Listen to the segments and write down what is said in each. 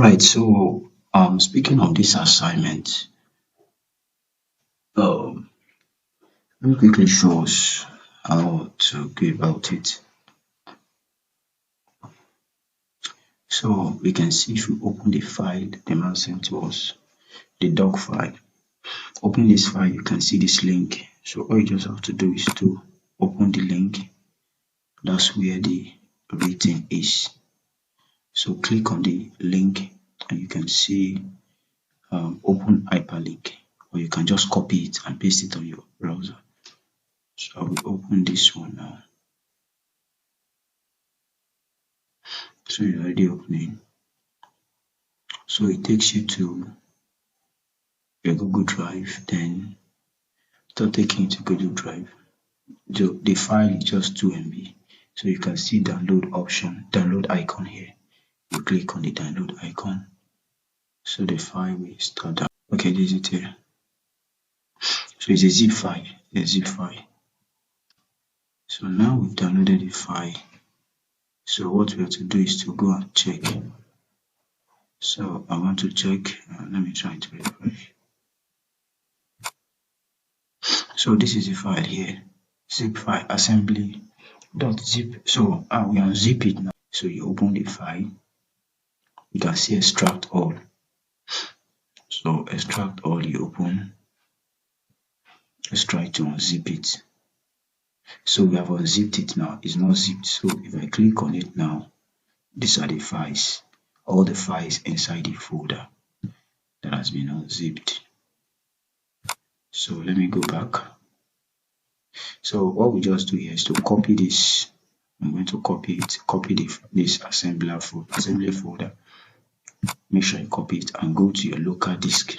Right, so speaking of this assignment, um let me quickly show us how to go about it. So we can see if we open the file the man sent to us, the doc file. Open this file, you can see this link. So all you just have to do is to open the link. That's where the rating is. So click on the link and you can see open hyperlink, or you can just copy it and paste it on your browser. So I will open this one now. So it's already opening. So it takes you to your Google Drive, then start taking you to Google Drive. The file is just 2 MB. So you can see download option, download icon here. You click on the download icon. So the file will start down. Okay, this is it here. So it's a zip file, a zip file. So now we've downloaded the file. So what we have to do is to go and check. So I want to check, let me try to refresh. So this is the file here, zip file assembly.zip. So I will unzip it now. So you open the file, you can see extract all. So extract all, you open. Let's try to unzip it. So we have unzipped it now, it's not zipped. So if I click on it now, these are the files, all the files inside the folder that has been unzipped. So let me go back. So what we just do here is to copy this. I'm going to copy it, copy this assembly folder. Make sure you copy it and go to your local disk.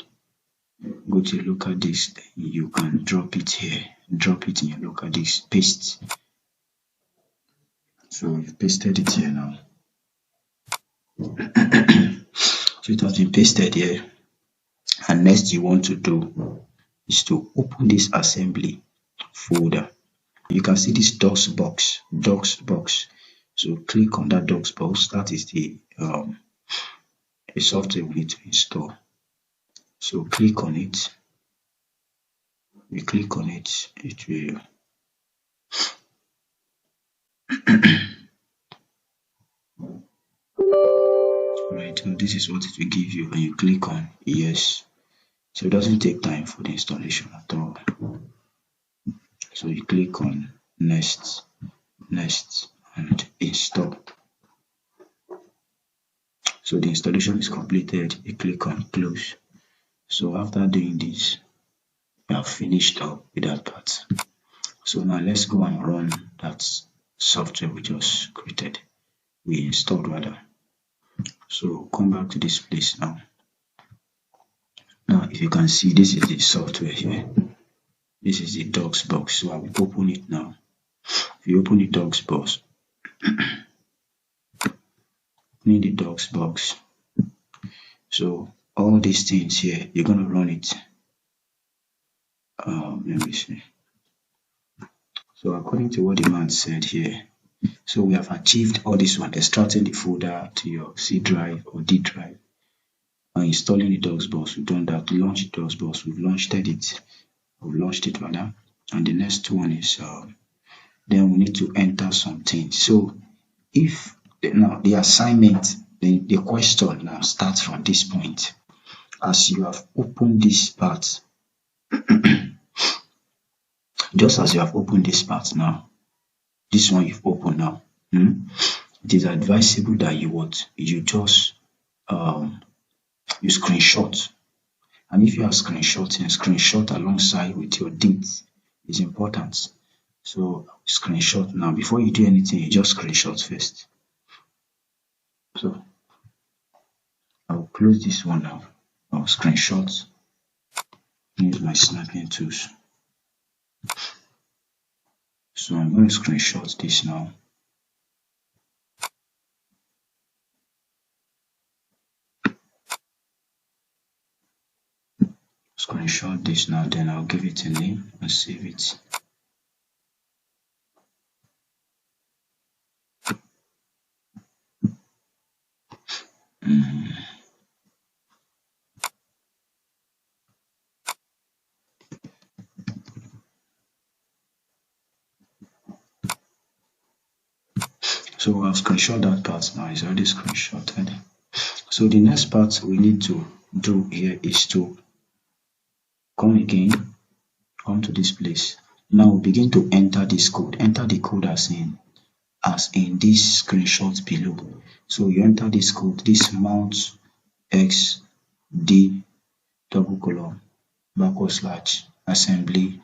Go to your local disk, then you can drop it here. Drop it in your local disk, paste. So you've pasted it here now. So it has been pasted here. And next you want to do is to open this assembly folder. You can see this docs box. So click on that docs box. That is the a software we need to install. So click on it. We click on it, it will right. So this is what it will give you when you click on yes. So it doesn't take time for the installation at all. So you click on next and install. So the installation is completed. You click on close. So after doing this, you have finished up with that part. So now let's go and run that software we just created, we installed rather. So come back to this place now. Now if you can see, this is the software here. This is the docs box. So I will open it now. If you open the docs box, opening the docs box. So all these things here, you're gonna run it. Let me see. So according to what the man said here, so we have achieved all this one, extracting the folder to your C drive or D drive, and installing the docs box. We've done that. Launch the docs box. We've launched it. Rather. And the next one is then we need to enter something. So if now the assignment, the question now starts from this point. As you have opened this part, just as you have opened this part now, this one you've opened now, it is advisable that you just you screenshot. And if you are screenshotting, screenshot alongside with your date is important. So screenshot now. Before you do anything, you just screenshot first. So I'll close this one now. I'll screenshot. Use my snapping tools. So I'm going to screenshot this now. Screenshot this now, then I'll give it a name and save it. So I've screenshot that part now. It's already screenshotted. So the next part we need to do here is to come again, come to this place. Now begin to enter this code. Enter the code as in this screenshot below. So you enter this code, this mount x d double column / assembly.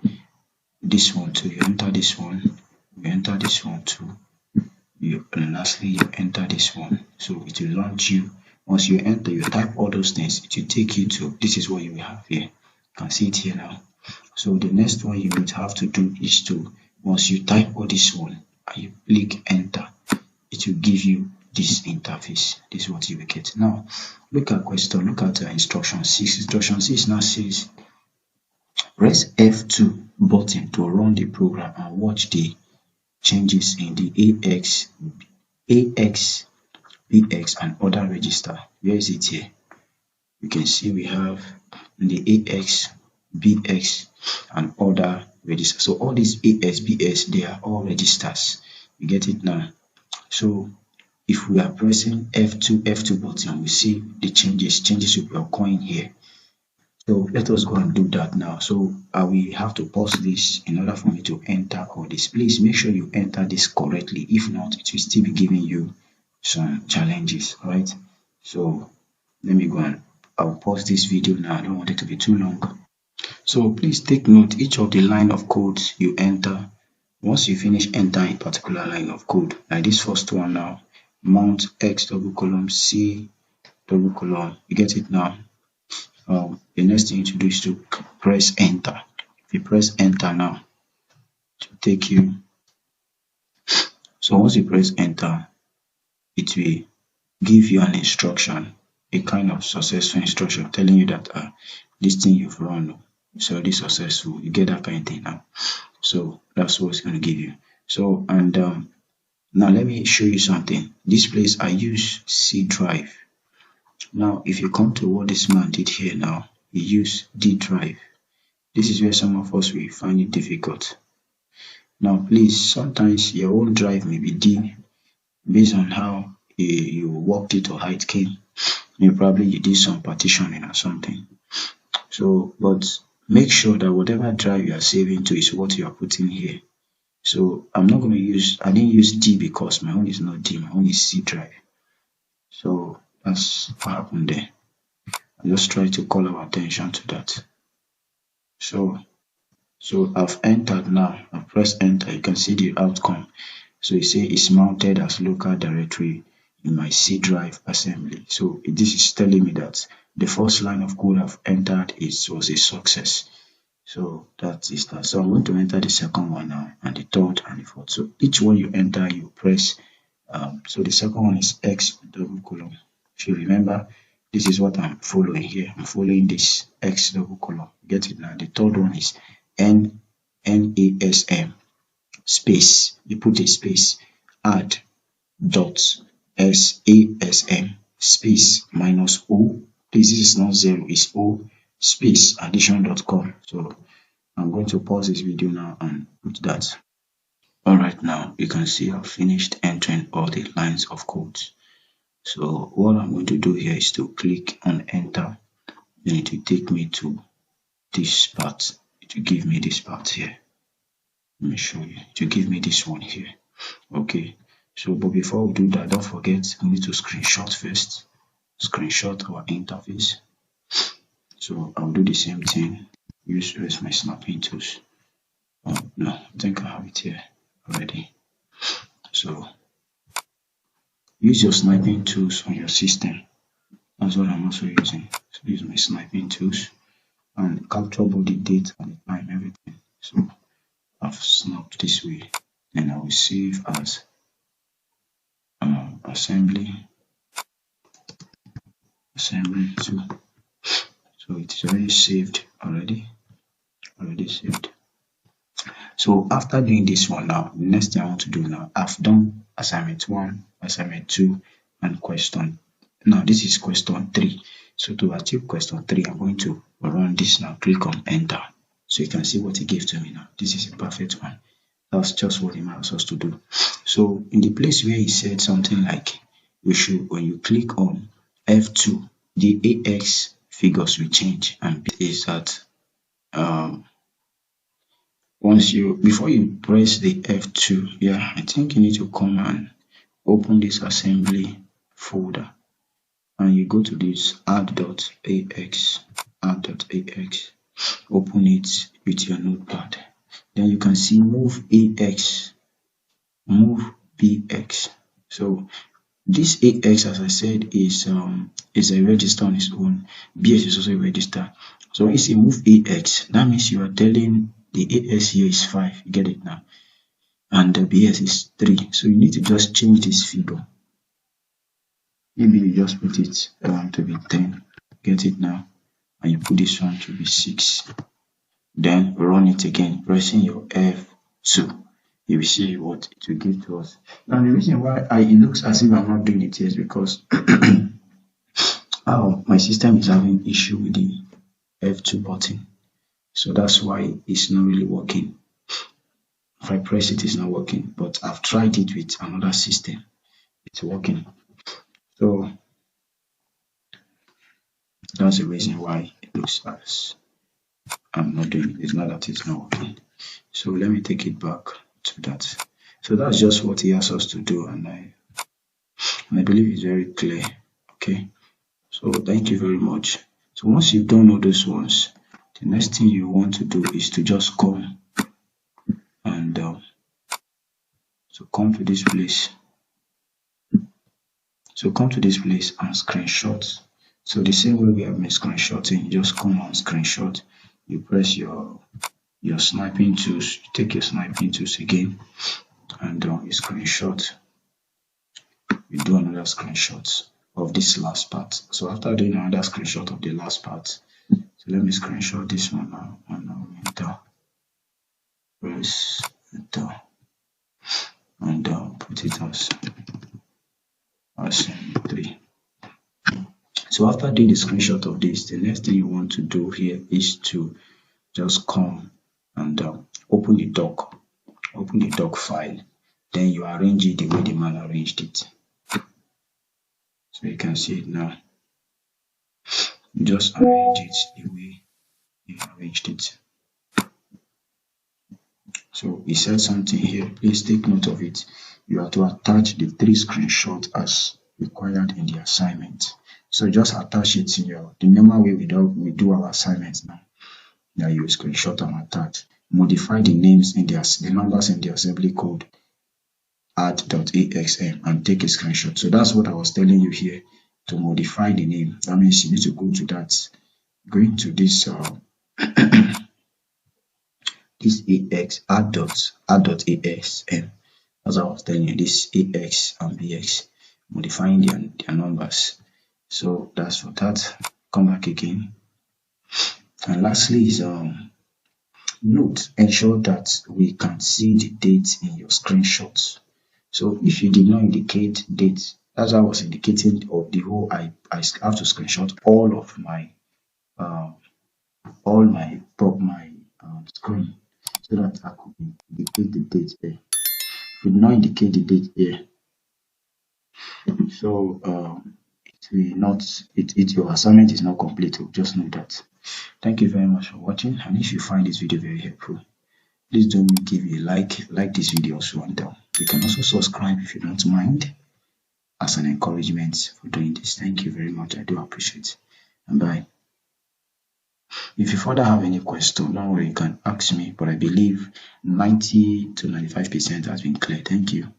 This one too, you enter this one, you enter this one too, and lastly you enter this one. So it will launch you. Once you enter, you type all those things, it will take you to this is what you will have here. You can see it here now. So the next one you would have to do is to, once you type all this one and you click enter, it will give you this interface. This is what you will get. Now look at question, look at instruction 6. Instruction 6 now says press F2 button to run the program and watch the changes in the AX, BX and other register. Where is it here? You can see we have the AX, BX and other registers. So all these AX, BS, they are all registers. You get it now? So if we are pressing F2 button, we see the changes will be occurring here. So let us go and do that now. So I will have to pause this in order for me to enter all this. Please make sure you enter this correctly. If not, it will still be giving you some challenges. Right? So let me go and I'll pause this video now. I don't want it to be too long. So please take note, each of the line of codes you enter, once you finish entering a particular line of code, like this first one now, mount x double column c double column, you get it now. The next thing to do is to press enter. If you press enter now, it will take you. So once you press enter, it will give you an instruction, a kind of successful instruction telling you that this thing you've run is already successful. You get that kind of thing now. So that's what it's going to give you. So and now let me show you something. This place I use C drive. Now if you come to what this man did here now, he used D drive. This is where some of us will find it difficult. Now please, sometimes your own drive may be D based on how you worked it or how it came. You did some partitioning or something. So but make sure that whatever drive you are saving to is what you are putting here. So I didn't use D because my own is not D, my own is C drive. So that's what happened there. I just try to call our attention to that. So I've entered now. I press enter. You can see the outcome. So it says it's mounted as local directory in my C drive assembly. So this is telling me that the first line of code I've entered was a success. So that is that. So I'm going to enter the second one now, and the third and the fourth. So each one you enter, you press. So the second one is X double column. If you remember, this is what I'm following here. I'm following this X double column. Get it now. The third one is NASM space. You put a space. Add dot SASM space minus O. Please, this is not 0, it's O space addition.com. So I'm going to pause this video now and put that. Alright, now you can see I've finished entering all the lines of codes. So what I'm going to do here is to click on enter. Then it will take me to this part. It will give me this part here. Let me show you. It will give me this one here. Okay. So but before we do that, don't forget we need to screenshot first. Screenshot our interface. So I'll do the same thing. Use my snapping tools. No, I think I have it here already. So use your sniping tools on your system. That's what I'm also using. So use my sniping tools and capture both the date and the time, everything. So I've snapped this way. Then I will save as assembly 2. So it is already saved already saved. So after doing this one now, the next thing I want to do now, I've done assignment 1, assignment 2 and question. Now this is question 3. So to achieve question 3, I'm going to run this now. Click on enter. So you can see what it gave to me now. This is a perfect one. That's just what he asks us to do. So in the place where he said something like we should, when you click on F2, the AX figures will change, and is that once you, before you press the F2, yeah, I think you need to come and open this assembly folder, and you go to this add.ax, open it with your notepad. Then you can see move AX, move BX. So this AX, as I said, is a register on its own. BX is also a register. So when you say move AX, that means you are telling the AX here is 5. You get it now? And the BS is 3. So you need to just change this figure. Maybe you just put it to be 10. Get it now? And you put this one to be 6. Then run it again, pressing your F2. You will see what it will give to us. Now the reason why it looks as if I'm not doing it here is because my system is having issue with the F2 button. So that's why it's not really working. If I press it, it's not working. But I've tried it with another system. It's working. So that's the reason why it looks as I'm not doing it. It's not that it's not working. So let me take it back to that. So that's just what he asks us to do, and I believe it's very clear. Okay, so thank you very much. So once you've done all those ones, the next thing you want to do is to just come and come to this place. So come to this place and screenshot. So the same way we have been screenshotting, just come and screenshot. You press your sniping tools, you take your sniping tools again, and you screenshot. You do another screenshot of this last part. So after doing another screenshot of the last part, so let me screenshot this one now, and now enter, press enter, and put it as 3. So after doing the screenshot of this, the next thing you want to do here is to just come and open the doc file. Then you arrange it the way the man arranged it. So you can see it now. You just arrange it the way he arranged it. So he said something here. Please take note of it. You have to attach the 3 screenshots as required in the assignment. So just attach it in the normal way we do our assignments now. That you screenshot and attach. Modify the names in the numbers in the assembly code add.axm and take a screenshot. So that's what I was telling you here, to modify the name. That means you need to go to that, going to this this ax add.axm. As I was telling you, this ax and bx, modifying their numbers. So that's for that. Come back again. And lastly is note, ensure that we can see the dates in your screenshots. So if you did not indicate dates, as I was indicating of the whole, I have to screenshot all of my screen so that I could indicate the date there. If you did not indicate the date here, so it will not, your assignment is not complete. Just know that. Thank you very much for watching, and if you find this video very helpful, please don't give me a like this video also, and you can also subscribe if you don't mind, as an encouragement for doing this. Thank you very much. I do appreciate it, and bye. If you further have any question, don't worry, you can ask me, but I believe 90 to 95% has been clear. Thank you.